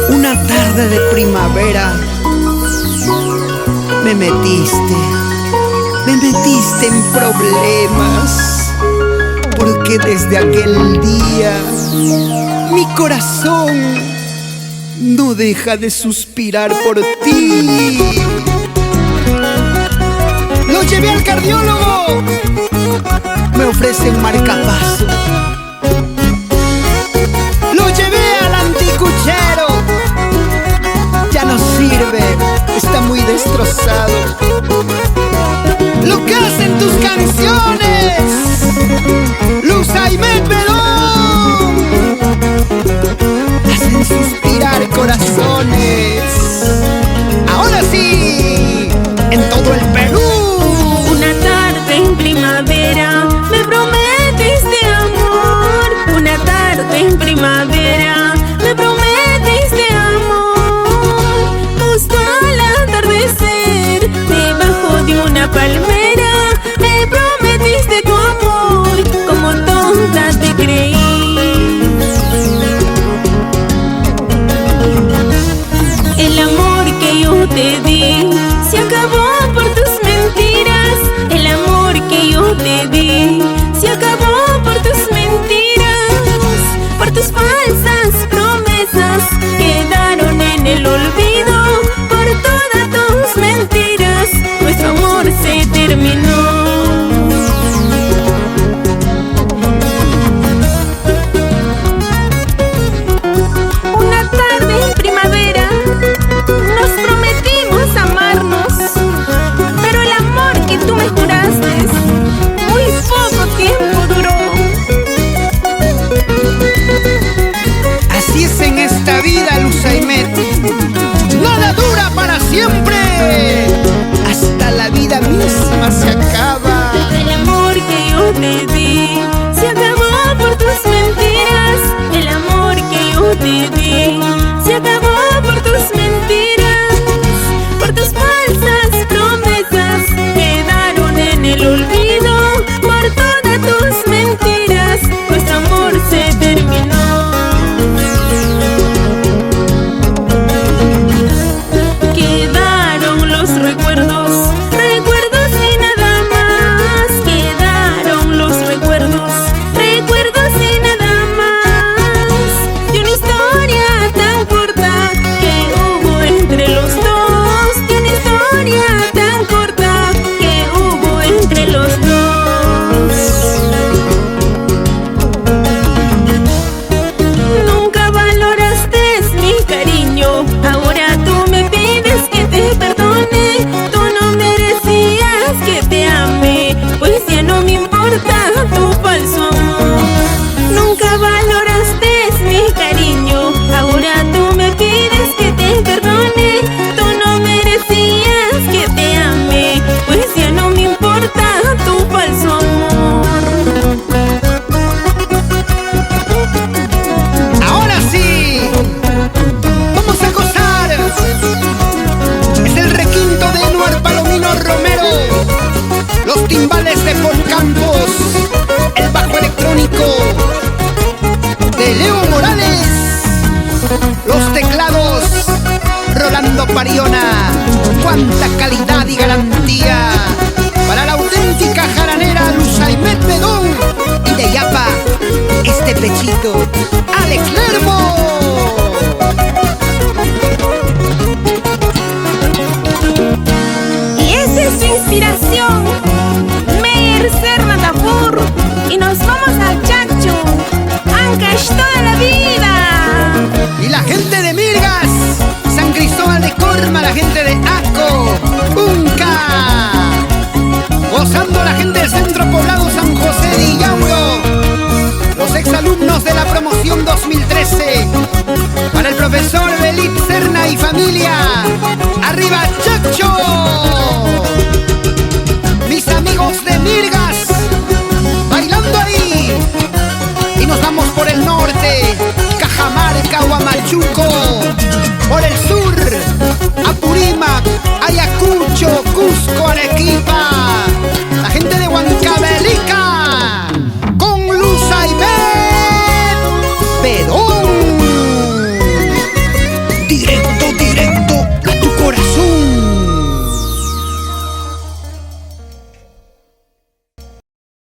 Una tarde de primavera me metiste en problemas, porque desde aquel día mi corazón no deja de suspirar por ti. Lo llevé al cardiólogo, me ofrecen marcapaso. Lo llevé al anticuchero, ya no sirve, está muy destrozado. Lo que hacen tus canciones, Luz Aymet Bedón, hacen suspirar corazones. Ahora sí, en todo el Perú. Una tarde en primavera me prometiste amor. Una tarde en primavera me prometiste amor. Justo al atardecer, debajo de una palmera, me prometiste tu amor. Como tonta te creí. El amor que yo te di se acabó por tus mentiras. El amor que yo te di se acabó por tus mentiras. Por tus falsas promesas quedaron en el olvido. Por todas tus mentiras nuestro amor se terminó. Una tarde en primavera nos prometimos amarnos, pero el amor que tú me juraste muy poco tiempo duró. Así es en esta vida, Luz Aymet, nada dura para siempre, hasta la vida misma se acaba. El amor que yo te di se acabó por tus mentiras. El amor que yo te di se acabó por tus mentiras. Por tus falsas promesas quedaron en el olvido. Por todas tus mentiras nuestro amor se terminó. Quedaron los recuerdos, recuerdos y nada más. Quedaron los recuerdos, recuerdos y nada más. De una historia tan corta que hubo entre los dos. De una historia tan corta que hubo entre los dos. Nunca valoraste mi cariño, ahora tú me pides que te perdone. Tú no merecías que te ame, pues ya no me importa tu falso amor. Nunca valoraste mi cariño, ahora tú me pides que te perdone. Tú no merecías que te ame, pues ya no me importa tu falso amor. Ahora sí, vamos a gozar. Es el requinto de Eduard Palomino Romero, los timbales de Paul Campos, el bajo electrónico de Leo Morales, los teclados Rolando Pariona. Cuánta calidad y garantía para la auténtica jaranera Luz Aymet Bedón, y de Yapa este pechito Alex Lermo. Y esa es su inspiración, Meir Serna Tafur. Y nos vamos a Chacho, Ancash toda la vida. Y la gente de Mirgas, San Cristóbal de Corma, la gente de Aco, Unca, gozando la gente del Centro Poblado San José de Illauro, los exalumnos de la promoción 2013, para el profesor Belit Serna y familia. Arriba,